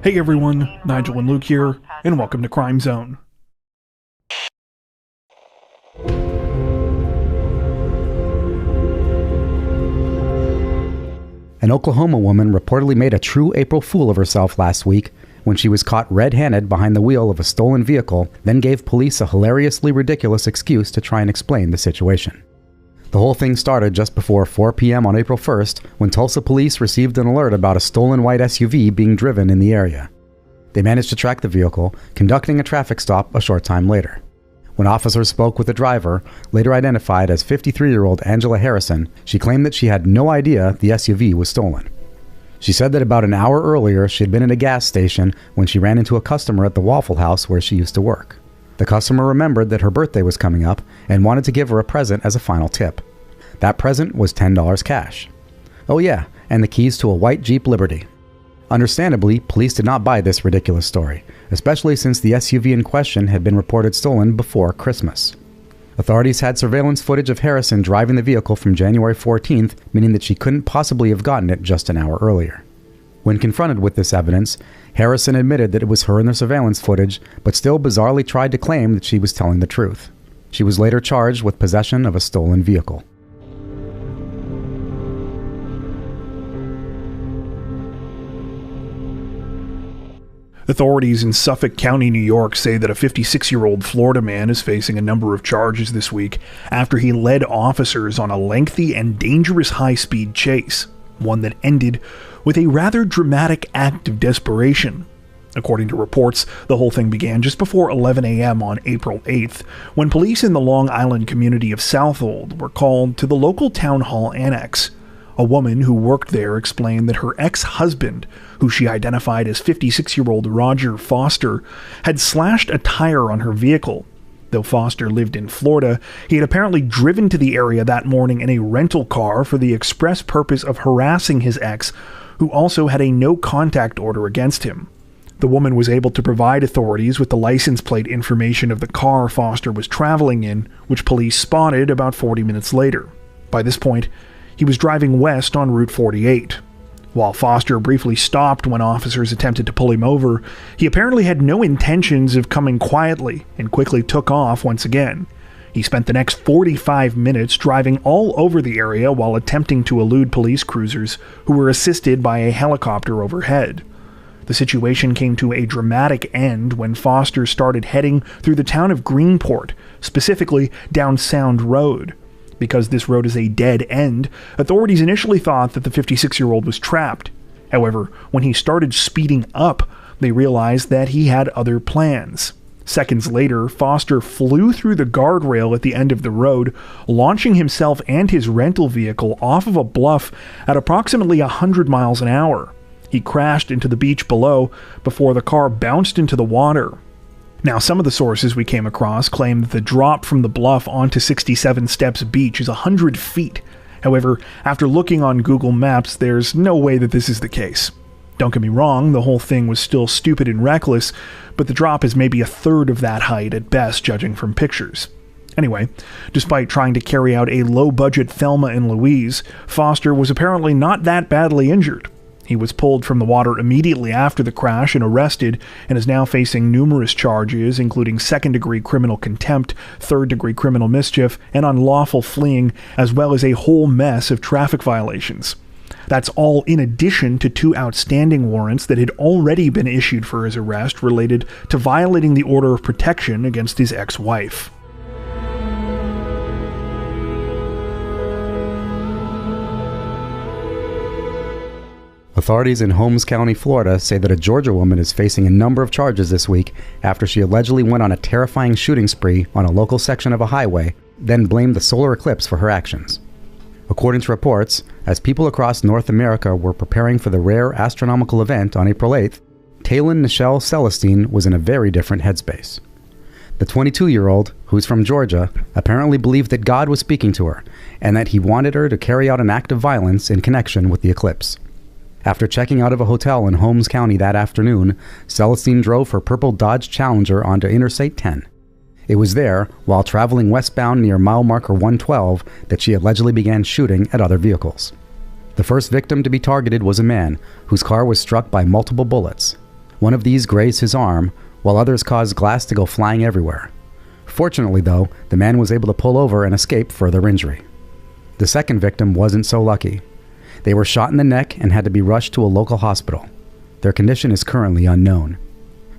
Hey everyone, Nigel and Luke here, and welcome to Crime Zone. An Oklahoma woman reportedly made a true April Fool of herself last week when she was caught red-handed behind the wheel of a stolen vehicle, then gave police a hilariously ridiculous excuse to try and explain the situation. The whole thing started just before 4 p.m. on April 1st when Tulsa police received an alert about a stolen white SUV being driven in the area. They managed to track the vehicle, conducting a traffic stop a short time later. When officers spoke with the driver, later identified as 53-year-old Angela Harrison, she claimed that she had no idea the SUV was stolen. She said that about an hour earlier she had been at a gas station when she ran into a customer at the Waffle House where she used to work. The customer remembered that her birthday was coming up and wanted to give her a present as a final tip. That present was $10 cash. Oh yeah, and the keys to a white Jeep Liberty. Understandably, police did not buy this ridiculous story, especially since the SUV in question had been reported stolen before Christmas. Authorities had surveillance footage of Harrison driving the vehicle from January 14th, meaning that she couldn't possibly have gotten it just an hour earlier. When confronted with this evidence, Harrison admitted that it was her in the surveillance footage, but still bizarrely tried to claim that she was telling the truth. She was later charged with possession of a stolen vehicle. Authorities in Suffolk County, New York say that a 56-year-old Florida man is facing a number of charges this week after he led officers on a lengthy and dangerous high-speed chase, one that ended with a rather dramatic act of desperation. According to reports, the whole thing began just before 11 a.m. on April 8th, when police in the Long Island community of Southold were called to the local town hall annex. A woman who worked there explained that her ex-husband, who she identified as 56-year-old Roger Foster, had slashed a tire on her vehicle. Though Foster lived in Florida, he had apparently driven to the area that morning in a rental car for the express purpose of harassing his ex, who also had a no-contact order against him. The woman was able to provide authorities with the license plate information of the car Foster was traveling in, which police spotted about 40 minutes later. By this point, he was driving west on Route 48. While Foster briefly stopped when officers attempted to pull him over, he apparently had no intentions of coming quietly and quickly took off once again. He spent the next 45 minutes driving all over the area while attempting to elude police cruisers who were assisted by a helicopter overhead. The situation came to a dramatic end when Foster started heading through the town of Greenport, specifically down Sound Road. Because this road is a dead end, authorities initially thought that the 56-year-old was trapped. However, when he started speeding up, they realized that he had other plans. Seconds later, Foster flew through the guardrail at the end of the road, launching himself and his rental vehicle off of a bluff at approximately 100 miles an hour. He crashed into the beach below before the car bounced into the water. Now, some of the sources we came across claim that the drop from the bluff onto 67 Steps Beach is 100 feet. However, after looking on Google Maps, there's no way that this is the case. Don't get me wrong, the whole thing was still stupid and reckless, but the drop is maybe a third of that height at best, judging from pictures. Anyway, despite trying to carry out a low-budget Thelma and Louise, Foster was apparently not that badly injured. He was pulled from the water immediately after the crash and arrested, and is now facing numerous charges, including second-degree criminal contempt, third-degree criminal mischief, and unlawful fleeing, as well as a whole mess of traffic violations. That's all in addition to 2 outstanding warrants that had already been issued for his arrest related to violating the order of protection against his ex-wife. Authorities in Holmes County, Florida say that a Georgia woman is facing a number of charges this week after she allegedly went on a terrifying shooting spree on a local section of a highway, then blamed the solar eclipse for her actions. According to reports, as people across North America were preparing for the rare astronomical event on April 8th, Taylin Nichelle Celestine was in a very different headspace. The 22-year-old, who's from Georgia, apparently believed that God was speaking to her, and that he wanted her to carry out an act of violence in connection with the eclipse. After checking out of a hotel in Holmes County that afternoon, Celestine drove her purple Dodge Challenger onto Interstate 10. It was there, while traveling westbound near mile marker 112, that she allegedly began shooting at other vehicles. The first victim to be targeted was a man, whose car was struck by multiple bullets. One of these grazed his arm, while others caused glass to go flying everywhere. Fortunately, though, the man was able to pull over and escape further injury. The second victim wasn't so lucky. They were shot in the neck and had to be rushed to a local hospital. Their condition is currently unknown.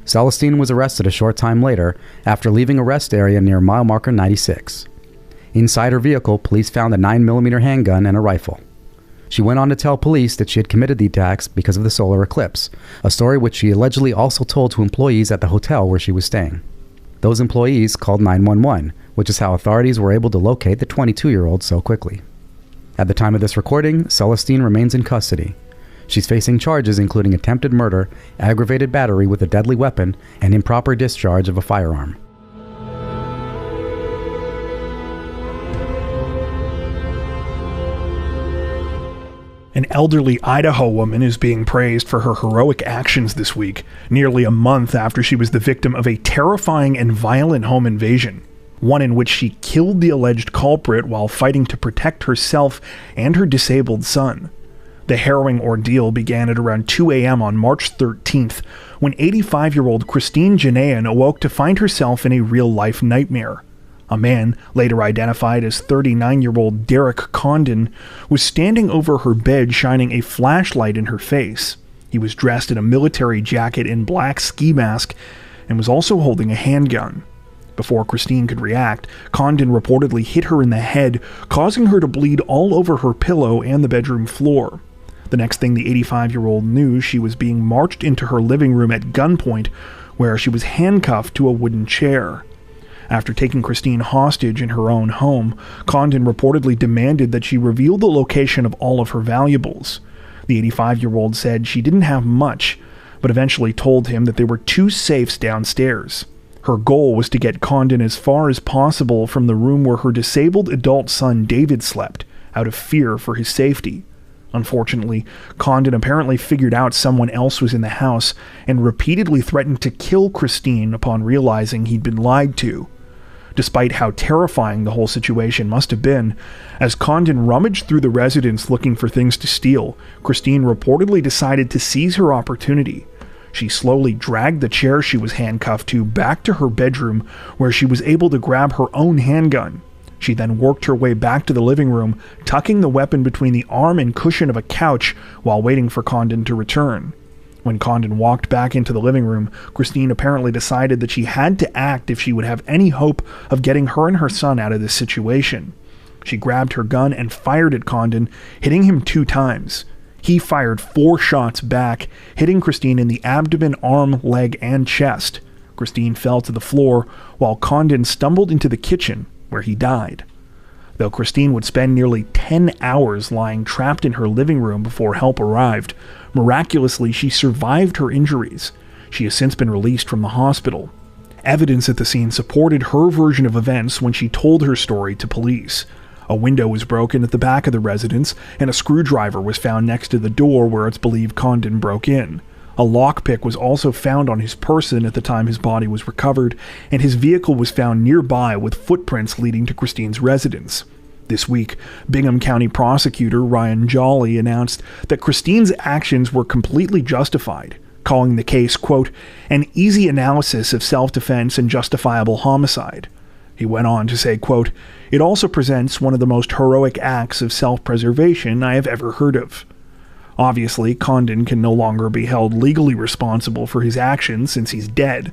Celestine was arrested a short time later after leaving a rest area near mile marker 96. Inside her vehicle, police found a 9mm handgun and a rifle. She went on to tell police that she had committed the attacks because of the solar eclipse, a story which she allegedly also told to employees at the hotel where she was staying. Those employees called 911, which is how authorities were able to locate the 22-year-old so quickly. At the time of this recording, Celestine remains in custody. She's facing charges including attempted murder, aggravated battery with a deadly weapon, and improper discharge of a firearm. An elderly Idaho woman is being praised for her heroic actions this week, nearly a month after she was the victim of a terrifying and violent home invasion, one in which she killed the alleged culprit while fighting to protect herself and her disabled son. The harrowing ordeal began at around 2 a.m. on March 13th, when 85-year-old Christine Janayan awoke to find herself in a real-life nightmare. A man, later identified as 39-year-old Derek Condon, was standing over her bed shining a flashlight in her face. He was dressed in a military jacket and black ski mask and was also holding a handgun. Before Christine could react, Condon reportedly hit her in the head, causing her to bleed all over her pillow and the bedroom floor. The next thing the 85-year-old knew, she was being marched into her living room at gunpoint, where she was handcuffed to a wooden chair. After taking Christine hostage in her own home, Condon reportedly demanded that she reveal the location of all of her valuables. The 85-year-old said she didn't have much, but eventually told him that there were 2 safes downstairs. Her goal was to get Condon as far as possible from the room where her disabled adult son David slept, out of fear for his safety. Unfortunately, Condon apparently figured out someone else was in the house and repeatedly threatened to kill Christine upon realizing he'd been lied to. Despite how terrifying the whole situation must have been, as Condon rummaged through the residence looking for things to steal, Christine reportedly decided to seize her opportunity. She slowly dragged the chair she was handcuffed to back to her bedroom, where she was able to grab her own handgun. She then worked her way back to the living room, tucking the weapon between the arm and cushion of a couch while waiting for Condon to return. When Condon walked back into the living room, Christine apparently decided that she had to act if she would have any hope of getting her and her son out of this situation. She grabbed her gun and fired at Condon, hitting him 2 times. He fired 4 shots back, hitting Christine in the abdomen, arm, leg, and chest. Christine fell to the floor, while Condon stumbled into the kitchen, where he died. Though Christine would spend nearly 10 hours lying trapped in her living room before help arrived, miraculously she survived her injuries. She has since been released from the hospital. Evidence at the scene supported her version of events when she told her story to police. A window was broken at the back of the residence, and a screwdriver was found next to the door where it's believed Condon broke in. A lockpick was also found on his person at the time his body was recovered, and his vehicle was found nearby with footprints leading to Christine's residence. This week, Bingham County prosecutor Ryan Jolly announced that Christine's actions were completely justified, calling the case, quote, an easy analysis of self-defense and justifiable homicide. He went on to say, quote, it also presents one of the most heroic acts of self-preservation I have ever heard of. Obviously, Condon can no longer be held legally responsible for his actions since he's dead,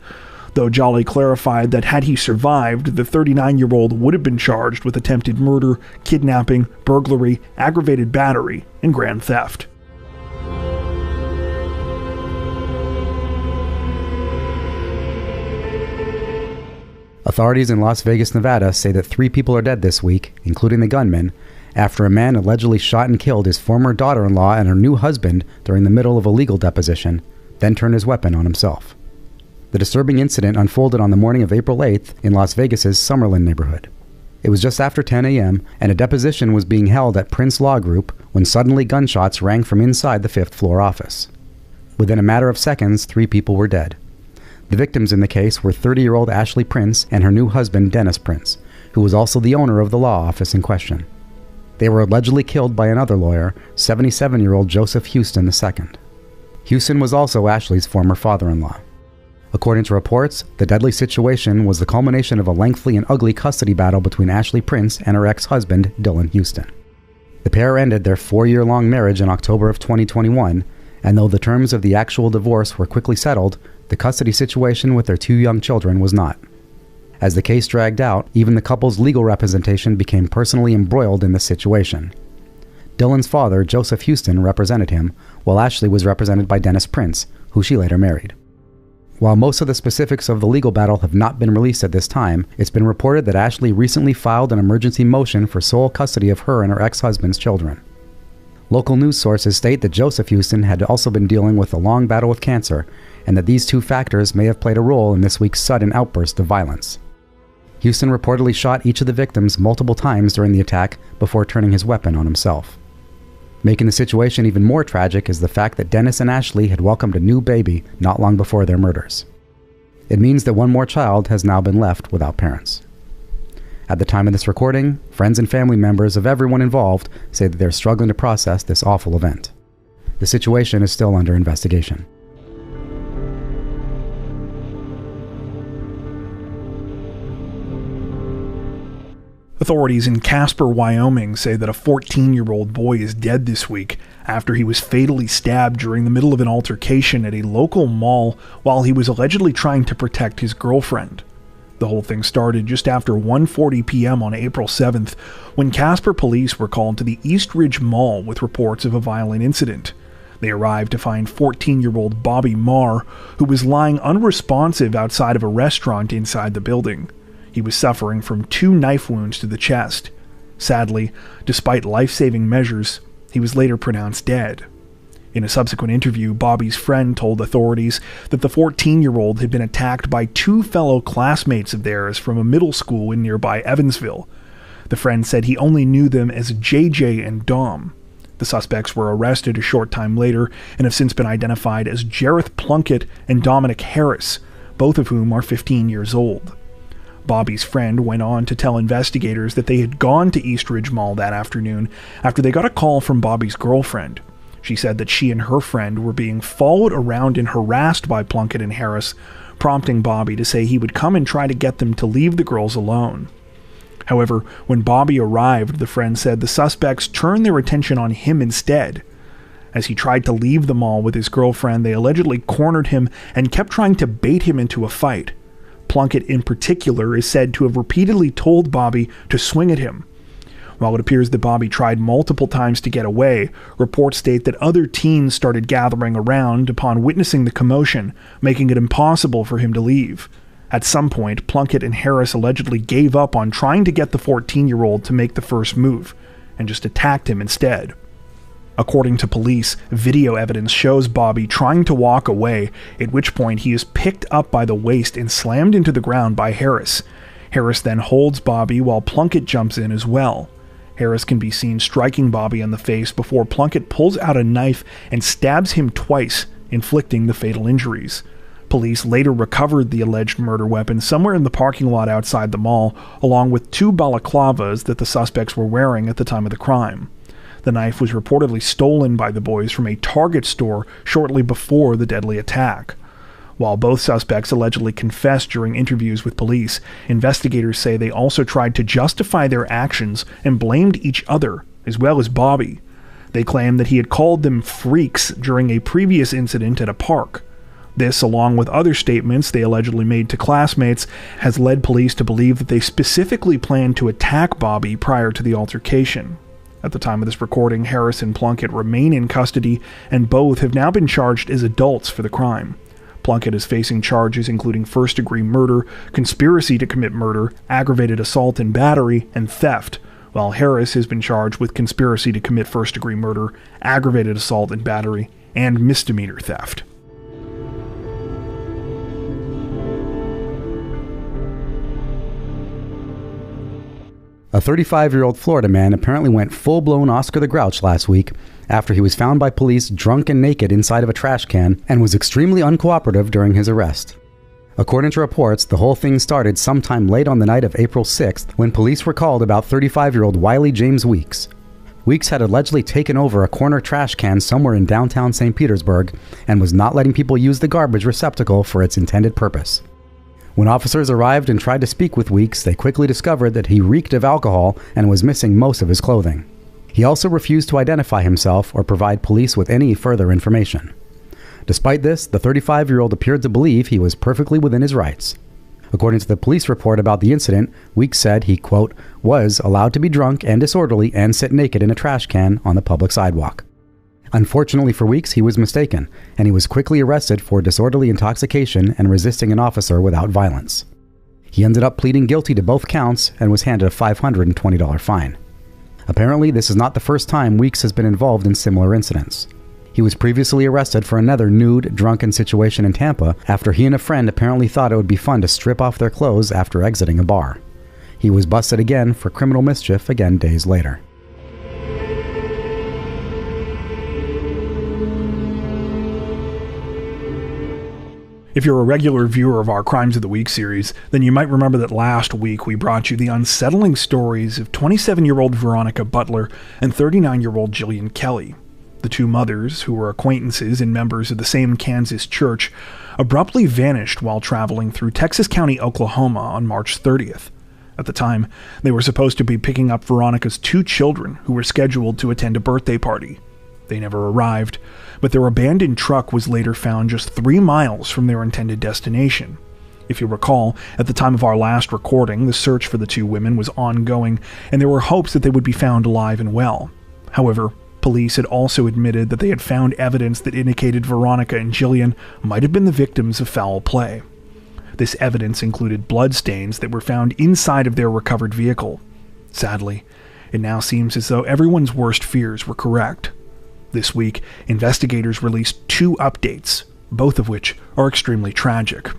though Jolly clarified that had he survived, the 39-year-old would have been charged with attempted murder, kidnapping, burglary, aggravated battery, and grand theft. Authorities in Las Vegas, Nevada say that 3 people are dead this week, including the gunman, after a man allegedly shot and killed his former daughter-in-law and her new husband during the middle of a legal deposition, then turned his weapon on himself. The disturbing incident unfolded on the morning of April 8th in Las Vegas's Summerlin neighborhood. It was just after 10 a.m., and a deposition was being held at Prince Law Group when suddenly gunshots rang from inside the 5th floor office. Within a matter of seconds, 3 people were dead. The victims in the case were 30-year-old Ashley Prince and her new husband Dennis Prince, who was also the owner of the law office in question. They were allegedly killed by another lawyer, 77-year-old Joseph Houston II. Houston was also Ashley's former father-in-law. According to reports, the deadly situation was the culmination of a lengthy and ugly custody battle between Ashley Prince and her ex-husband, Dylan Houston. The pair ended their 4-year-long marriage in October of 2021, and though the terms of the actual divorce were quickly settled, the custody situation with their 2 young children was not. As the case dragged out, even the couple's legal representation became personally embroiled in the situation. Dylan's father, Joseph Houston, represented him, while Ashley was represented by Dennis Prince, who she later married. While most of the specifics of the legal battle have not been released at this time, it's been reported that Ashley recently filed an emergency motion for sole custody of her and her ex-husband's children. Local news sources state that Joseph Houston had also been dealing with a long battle with cancer, and that these 2 factors may have played a role in this week's sudden outburst of violence. Houston reportedly shot each of the victims multiple times during the attack before turning his weapon on himself. Making the situation even more tragic is the fact that Dennis and Ashley had welcomed a new baby not long before their murders. It means that one more child has now been left without parents. At the time of this recording, friends and family members of everyone involved say that they're struggling to process this awful event. The situation is still under investigation. Authorities in Casper, Wyoming say that a 14-year-old boy is dead this week after he was fatally stabbed during the middle of an altercation at a local mall while he was allegedly trying to protect his girlfriend. The whole thing started just after 1:40 p.m. on April 7th when Casper police were called to the East Ridge Mall with reports of a violent incident. They arrived to find 14-year-old Bobby Marr, who was lying unresponsive outside of a restaurant inside the building. He was suffering from 2 knife wounds to the chest. Sadly, despite life-saving measures, he was later pronounced dead. In a subsequent interview, Bobby's friend told authorities that the 14-year-old had been attacked by 2 fellow classmates of theirs from a middle school in nearby Evansville. The friend said he only knew them as JJ and Dom. The suspects were arrested a short time later and have since been identified as Jareth Plunkett and Dominic Harris, both of whom are 15 years old. Bobby's friend went on to tell investigators that they had gone to East Ridge Mall that afternoon after they got a call from Bobby's girlfriend. She said that she and her friend were being followed around and harassed by Plunkett and Harris, prompting Bobby to say he would come and try to get them to leave the girls alone. However, when Bobby arrived, the friend said the suspects turned their attention on him instead. As he tried to leave the mall with his girlfriend, they allegedly cornered him and kept trying to bait him into a fight. Plunkett in particular is said to have repeatedly told Bobby to swing at him. While it appears that Bobby tried multiple times to get away, reports state that other teens started gathering around upon witnessing the commotion, making it impossible for him to leave. At some point, Plunkett and Harris allegedly gave up on trying to get the 14-year-old to make the first move, and just attacked him instead. According to police, video evidence shows Bobby trying to walk away, at which point he is picked up by the waist and slammed into the ground by Harris. Harris then holds Bobby while Plunkett jumps in as well. Harris can be seen striking Bobby in the face before Plunkett pulls out a knife and stabs him twice, inflicting the fatal injuries. Police later recovered the alleged murder weapon somewhere in the parking lot outside the mall, along with 2 balaclavas that the suspects were wearing at the time of the crime. The knife was reportedly stolen by the boys from a Target store shortly before the deadly attack. While both suspects allegedly confessed during interviews with police, investigators say they also tried to justify their actions and blamed each other, as well as Bobby. They claim that he had called them freaks during a previous incident at a park. This, along with other statements they allegedly made to classmates, has led police to believe that they specifically planned to attack Bobby prior to the altercation. At the time of this recording, Harris and Plunkett remain in custody, and both have now been charged as adults for the crime. Plunkett is facing charges including first-degree murder, conspiracy to commit murder, aggravated assault and battery, and theft, while Harris has been charged with conspiracy to commit first-degree murder, aggravated assault and battery, and misdemeanor theft. A 35-year-old Florida man apparently went full-blown Oscar the Grouch last week after he was found by police drunk and naked inside of a trash can and was extremely uncooperative during his arrest. According to reports, the whole thing started sometime late on the night of April 6th when police were called about 35-year-old Wiley James Weeks. Weeks had allegedly taken over a corner trash can somewhere in downtown St. Petersburg and was not letting people use the garbage receptacle for its intended purpose. When officers arrived and tried to speak with Weeks, they quickly discovered that he reeked of alcohol and was missing most of his clothing. He also refused to identify himself or provide police with any further information. Despite this, the 35-year-old appeared to believe he was perfectly within his rights. According to the police report about the incident, Weeks said he, quote, was allowed to be drunk and disorderly and sit naked in a trash can on the public sidewalk. Unfortunately for Weeks, he was mistaken, and he was quickly arrested for disorderly intoxication and resisting an officer without violence. He ended up pleading guilty to both counts and was handed a $520 fine. Apparently, this is not the first time Weeks has been involved in similar incidents. He was previously arrested for another nude, drunken situation in Tampa after he and a friend apparently thought it would be fun to strip off their clothes after exiting a bar. He was busted again for criminal mischief again days later. If you're a regular viewer of our Crimes of the Week series, then you might remember that last week we brought you the unsettling stories of 27-year-old Veronica Butler and 39-year-old Jillian Kelly. The two mothers, who were acquaintances and members of the same Kansas church, abruptly vanished while traveling through Texas County, Oklahoma on March 30th. At the time, they were supposed to be picking up Veronica's two children who were scheduled to attend a birthday party. They never arrived, but their abandoned truck was later found just 3 miles from their intended destination. If you recall, at the time of our last recording, the search for the two women was ongoing, and there were hopes that they would be found alive and well. However, police had also admitted that they had found evidence that indicated Veronica and Jillian might have been the victims of foul play. This evidence included bloodstains that were found inside of their recovered vehicle. Sadly, it now seems as though everyone's worst fears were correct. This week, investigators released 2 updates, both of which are extremely tragic.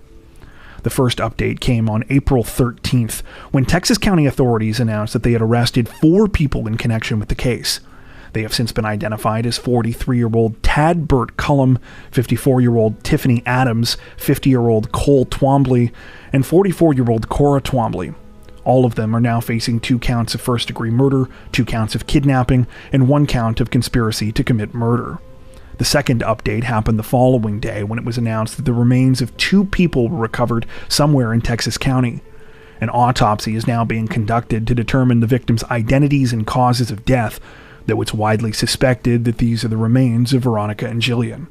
The first update came on April 13th, when Texas County authorities announced that they had arrested 4 people in connection with the case. They have since been identified as 43-year-old Tad Burt Cullum, 54-year-old Tiffany Adams, 50-year-old Cole Twombly, and 44-year-old Cora Twombly. All of them are now facing 2 counts of first-degree murder, 2 counts of kidnapping, and 1 count of conspiracy to commit murder. The second update happened the following day when it was announced that the remains of 2 people were recovered somewhere in Texas County. An autopsy is now being conducted to determine the victims' identities and causes of death, though it's widely suspected that these are the remains of Veronica and Jillian.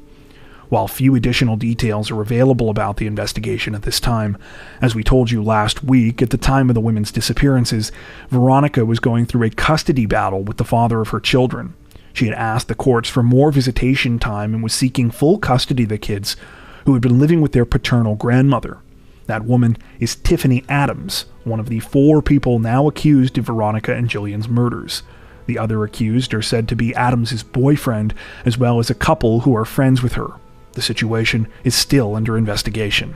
While few additional details are available about the investigation at this time, as we told you last week, at the time of the women's disappearances, Veronica was going through a custody battle with the father of her children. She had asked the courts for more visitation time and was seeking full custody of the kids, who had been living with their paternal grandmother. That woman is Tiffany Adams, one of the 4 people now accused of Veronica and Jillian's murders. The other accused are said to be Adams' boyfriend, as well as a couple who are friends with her. The situation is still under investigation.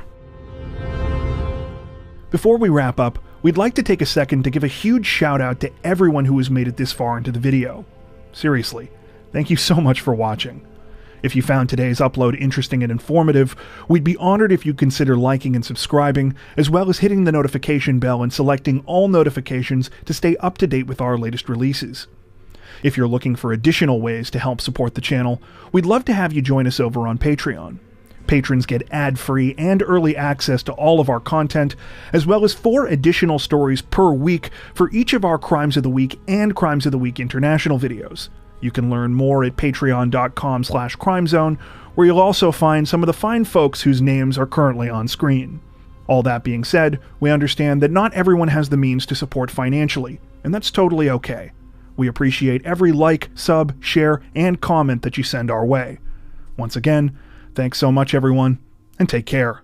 Before we wrap up, we'd like to take a second to give a huge shout out to everyone who has made it this far into the video. Seriously, thank you so much for watching. If you found today's upload interesting and informative, we'd be honored if you'd consider liking and subscribing, as well as hitting the notification bell and selecting all notifications to stay up to date with our latest releases. If you're looking for additional ways to help support the channel, we'd love to have you join us over on Patreon. Patrons get ad-free and early access to all of our content, as well as 4 additional stories per week for each of our Crimes of the Week and Crimes of the Week International videos. You can learn more at patreon.com/crimezone, where you'll also find some of the fine folks whose names are currently on screen. All that being said, we understand that not everyone has the means to support financially, and that's totally okay. We appreciate every like, sub, share, and comment that you send our way. Once again, thanks so much everyone, and take care.